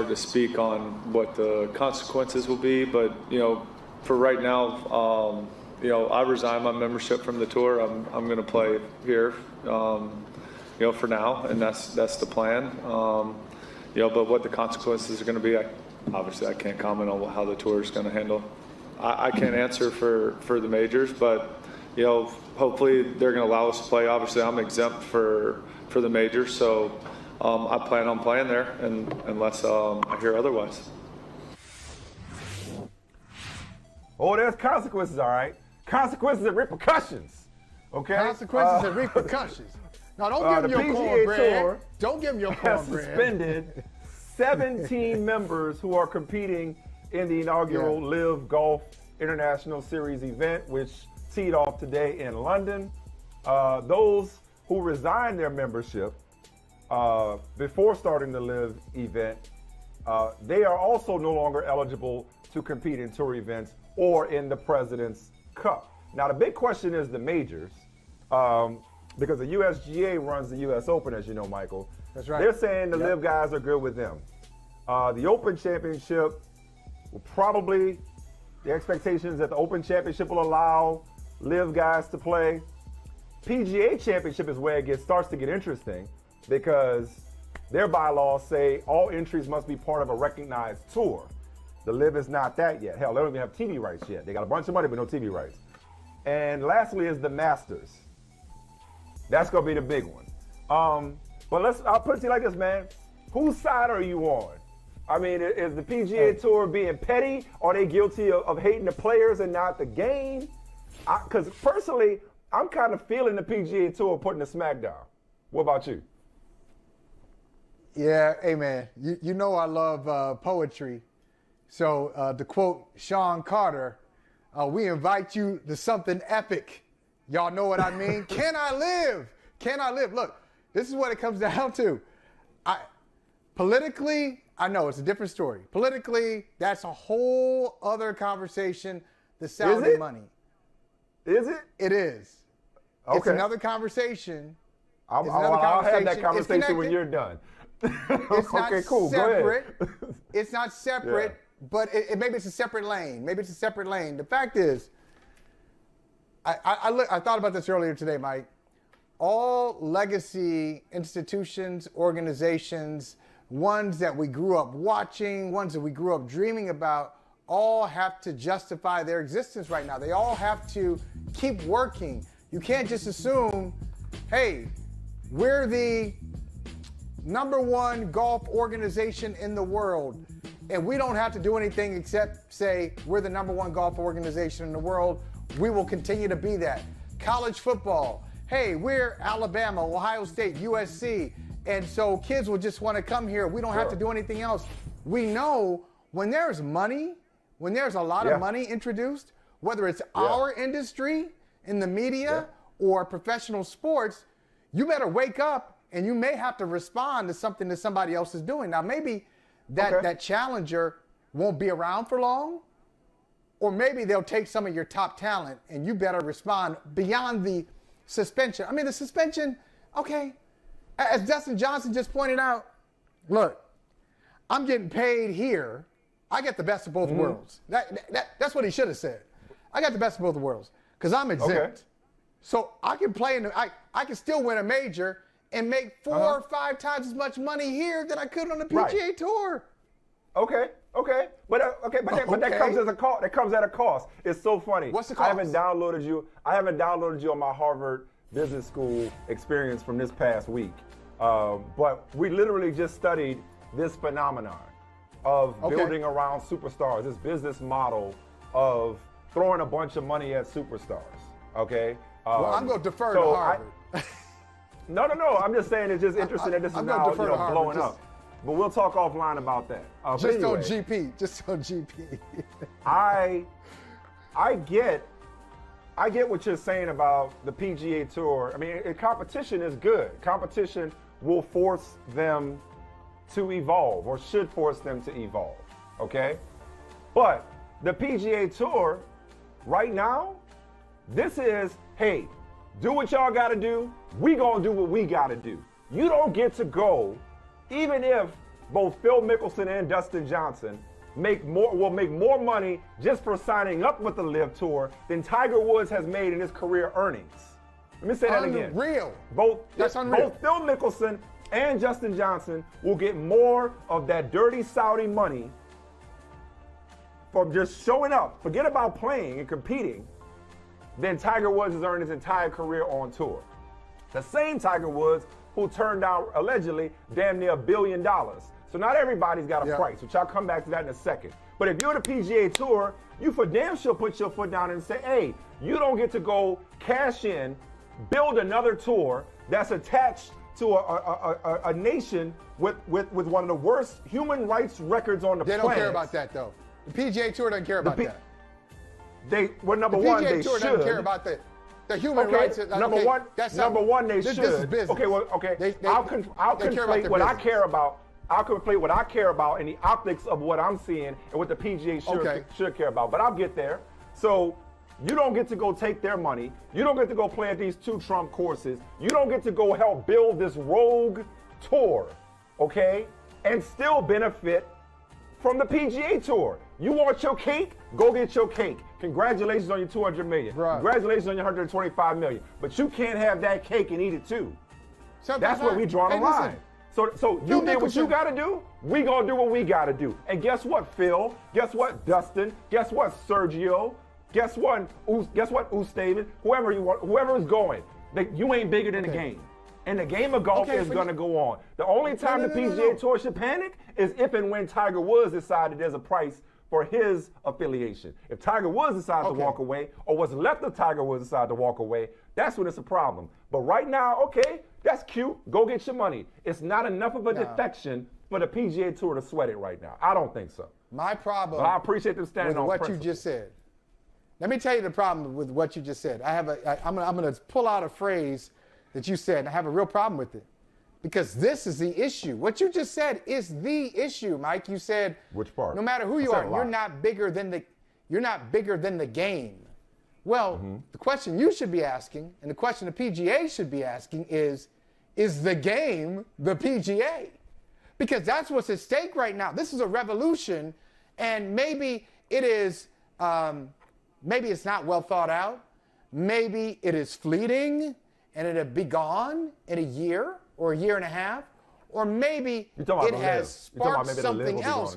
to speak on what the consequences will be, but for right now, I resigned my membership from the tour. I'm going to play here, for now, and that's the plan. But what the consequences are going to be, obviously I can't comment on how the tour is going to handle. I can't answer for the majors, but hopefully they're going to allow us to play. Obviously, I'm exempt for the majors, so I plan on playing there, and unless I hear otherwise. Oh, there's consequences, all right. Consequences and repercussions. Okay. Consequences and repercussions. Now, don't give him your cornbread. Don't give him your cornbread. Suspended 17 members who are competing in the inaugural LIV Golf International Series event, which teed off today in London. Those who resigned their membership before starting the LIV event, they are also no longer eligible to compete in tour events or in the President's Cup. Now, the big question is the majors, because the USGA runs the US Open, as you know, Michael. That's right. They're saying the LIV guys are good with them. The Open Championship will probably, the expectation is that the Open Championship will allow LIV guys to play. PGA Championship is where it starts to get interesting, because their bylaws say all entries must be part of a recognized tour. The LIV is not that yet. Hell, they don't even have TV rights yet. They got a bunch of money, but no TV rights. And lastly is the Masters. That's going to be the big one. But I'll put it to you like this, man. Whose side are you on? I mean, is the PGA Tour being petty? Are they guilty of hating the players and not the game? Because personally, I'm kind of feeling the PGA Tour putting the smack down. What about you? Yeah, hey, man. You know I love poetry. So to quote Sean Carter, we invite you to something epic. Y'all know what I mean? Can I live? Can I live? Look, this is what it comes down to. Politically, I know it's a different story. Politically, that's a whole other conversation. The Saudi money. Is it? It is. Okay. It's another conversation. I'll have that conversation when you're done. It's not okay, cool. Separate. Go ahead. It's not separate, but maybe it's a separate lane. Maybe it's a separate lane. The fact is, I thought about this earlier today, Mike. All legacy institutions, organizations, ones that we grew up watching, ones that we grew up dreaming about, all have to justify their existence right now. They all have to keep working. You can't just assume, hey, we're the #1 golf organization in the world, and we don't have to do anything except say we're the #1 golf organization in the world. We will continue to be that. College football, hey, we're Alabama, Ohio State, USC, and so kids will just want to come here. We don't have to do anything else. We know when there's money, when there's a lot of money introduced, whether it's our industry in the media or professional sports, you better wake up and you may have to respond to something that somebody else is doing. Now, maybe that challenger won't be around for long, or maybe they'll take some of your top talent and you better respond beyond the suspension. I mean, the suspension, okay, as Dustin Johnson just pointed out, look, I'm getting paid here. I get the best of both worlds. That's what he should have said. I got the best of both worlds because I'm exempt. Okay. So I can play I can still win a major and make 4 or 5 times as much money here than I could on the PGA Tour. Okay. But that comes as a cost. That comes at a cost. It's so funny. What's the cost? I haven't downloaded you on my Harvard Business School experience from this past week. But we literally just studied this phenomenon of building around superstars, this business model of throwing a bunch of money at superstars. Okay. Well, I'm going to defer to Harvard. No. I'm just saying it's just interesting that this is now blowing up. But we'll talk offline about that. Just on GP. I get what you're saying about the PGA Tour. I mean, competition is good. Competition will force them to evolve, or should force them to evolve. Okay? But the PGA Tour, right now, this is, hey, do what y'all got to do. We gonna do what we got to do. You don't get to go, even if both Phil Mickelson and Dustin Johnson will make more money just for signing up with the LIV Tour than Tiger Woods has made in his career earnings. Let me say that again. Unreal. That's unreal. Both Phil Mickelson and Justin Johnson will get more of that dirty Saudi money from just showing up, forget about playing and competing, than Tiger Woods has earned his entire career on tour. The same Tiger Woods who turned down, allegedly, damn near $1 billion. So not everybody's got a price, which I'll come back to that in a second. But if you're the PGA Tour, you for damn sure put your foot down and say, hey, you don't get to go cash in, build another tour that's attached to a nation with one of the worst human rights records on the planet. They don't care about that, though. The PGA Tour doesn't care about that. Number one, they should. The PGA Tour doesn't care about the human rights. Number one, they should. This is business. Okay. I'll conflate what I care about. I'll conflate what I care about in the optics of what I'm seeing and what the PGA should care about. But I'll get there. So you don't get to go take their money. You don't get to go play at these 2 Trump courses. You don't get to go help build this rogue tour, okay, and still benefit from the PGA Tour. You want your cake? Go get your cake. Congratulations on your $200 million. Right. Congratulations on your $125 million. But you can't have that cake and eat it too. That's where we draw the line. So you did what you got to do. We gonna do what we got to do. And guess what, Phil? Guess what, Dustin? Guess what, Sergio? Guess what, Ustaven? Whoever is going, you ain't bigger than the game. And the game of golf is going to go on. The only time the PGA Tour should panic is if and when Tiger Woods decided there's a price for his affiliation. If Tiger Woods decides to walk away, or what's left of Tiger Woods decide to walk away, that's when it's a problem. But right now, okay, that's cute. Go get your money. It's not enough of a defection for the PGA Tour to sweat it right now. I don't think so. My problem. But I appreciate them standing on what principle. you just said. Let me tell you the problem with what you just said. I'm going to pull out a phrase that you said, and I have a real problem with it. Because this is the issue. What you just said is the issue, Mike. You said, which part? No matter who you are, you're not bigger than the game. Well, the question you should be asking, and the question the PGA should be asking is the game the PGA? Because that's what's at stake right now. This is a revolution, and maybe it is. Maybe it's not well thought out. Maybe it is fleeting, and it'll be gone in a year or a year and a half, or maybe it has sparked something else.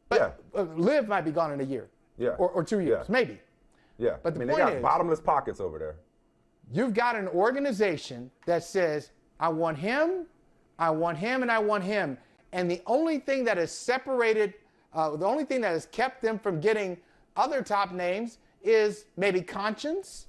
But LIV might be gone in a year, or 2 years, maybe. Yeah, but the point they got is, bottomless pockets over there. You've got an organization that says, I want him, I want him, and I want him. And the only thing that has separated, the only thing that has kept them from getting other top names is maybe conscience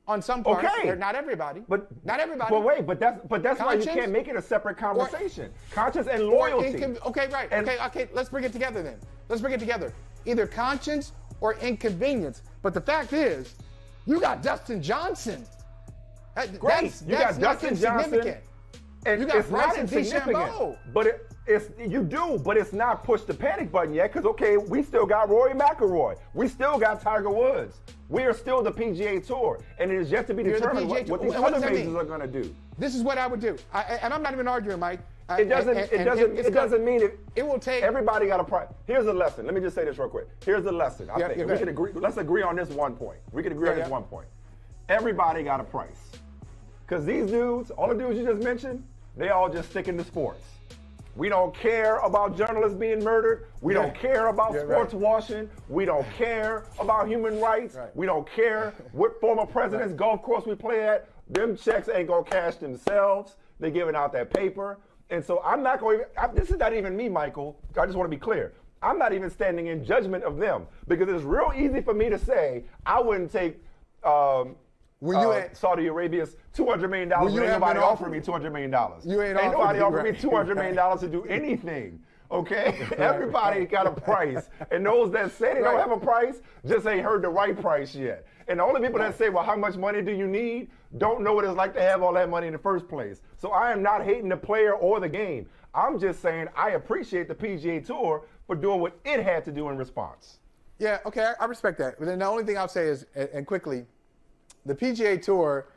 on some parts. Okay. Not everybody. But not everybody. But wait, but that's why you can't make it a separate conversation. Conscience and loyalty. Okay, right. Okay, let's bring it together then. Let's bring it together. Either conscience or inconvenience. But the fact is, you got Dustin Johnson. Great. You got Dustin Johnson. And you got it's not insignificant. But it's not push the panic button yet, because okay, we still got Rory McIlroy. We still got Tiger Woods. We are still the PGA Tour, and it is yet to be determined what these other majors are going to do. This is what I would do, and I'm not even arguing, Mike. It doesn't mean it will take. Everybody got a price. Here's a lesson. Let me just say this real quick. Here's the lesson. I think we can agree. Let's agree on this one point. We can agree on this one point. Everybody got a price, because these dudes, all the dudes you just mentioned, they all just sticking to sports. We don't care about journalists being murdered. We don't care about sports washing. We don't care about human rights. We don't care what former president's golf course we play at. Them checks ain't gonna cash themselves. They're giving out that paper. And so I'm not going to, this is not even me, Michael. I just want to be clear. I'm not even standing in judgment of them, because it's real easy for me to say I wouldn't take Saudi Arabia's $200 million. Ain't nobody offering me $200 million. Ain't nobody offering me $200 million to do anything. Okay? Everybody got a price. And those that say they don't have a price just ain't heard the right price yet. And the only people that say, well, how much money do you need, don't know what it's like to have all that money in the first place. So I am not hating the player or the game. I'm just saying I appreciate the PGA Tour for doing what it had to do in response. Yeah, okay, I respect that. But then the only thing I'll say is, and quickly, the PGA Tour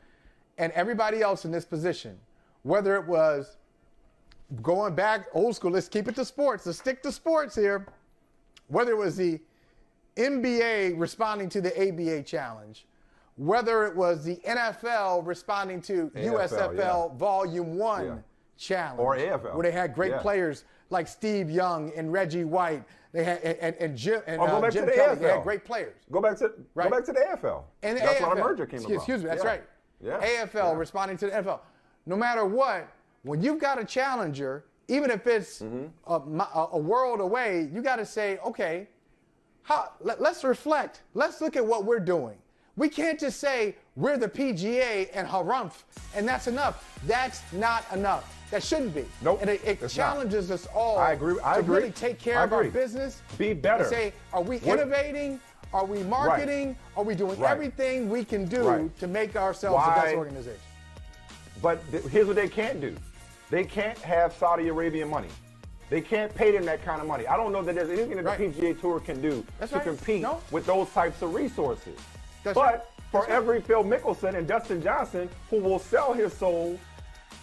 and everybody else in this position, whether it was going back old school, let's keep it to sports. Let's stick to sports here. Whether it was the NBA responding to the ABA challenge, whether it was the NFL responding to USFL Volume 1 challenge, or AFL, where they had great players like Steve Young and Reggie White, they had and Jim and go back Jim to the Kelly. AFL. They had great players. Go back to the AFL. And that's AFL, why the merger came about. Excuse me, that's right. Yeah. AFL responding to the NFL. No matter what, when you've got a challenger, even if it's a world away, you got to say, okay, let's reflect. Let's look at what we're doing. We can't just say we're the PGA and harumph, and that's enough. That's not enough. That shouldn't be. Nope. And it challenges us all I agree. to really take care of our business. Be better. Say, are we innovating? Are we marketing? Right. Are we doing everything we can do to make ourselves the best organization? But here's what they can't do. They can't have Saudi Arabian money. They can't pay them that kind of money. I don't know that there's anything that the PGA Tour can do to compete with those types of resources. But for every Phil Mickelson and Dustin Johnson who will sell his soul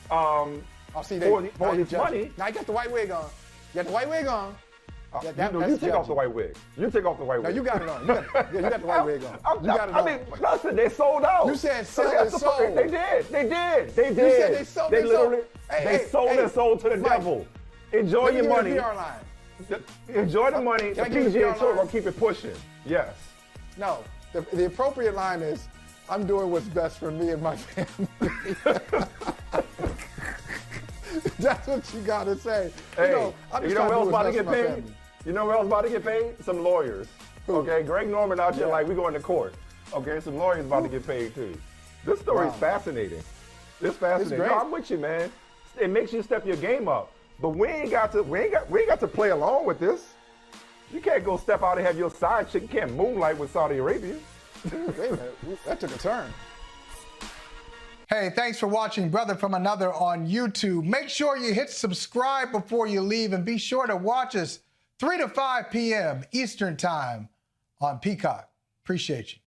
for his money. Now, I got the white wig on. You got the white wig on. You take off the white wig. You take off the white wig. No, you got it on. You got the white wig on. You got it on. I mean, listen, they sold out. You said sell their soul. They did. You said they sold their soul. They sold their soul to the devil. Enjoy your money. Enjoy the money. The PGA Tour will keep it pushing. Yes. No. The appropriate line is, I'm doing what's best for me and my family. That's what you got to say. Hey, you know where else about to get paid? You know where else about to get paid? Some lawyers. Okay, Greg Norman out here like we going to court. Okay, some lawyers about to get paid too. This story is fascinating. It's fascinating. It's great. No, I'm with you, man. It makes you step your game up. But we ain't got to play along with this. You can't go step out and have your side chick. You can't moonlight with Saudi Arabia. Wait a minute, that took a turn. Hey, thanks for watching Brother from Another on YouTube. Make sure you hit subscribe before you leave, and be sure to watch us 3 to 5 p.m. Eastern Time on Peacock. Appreciate you.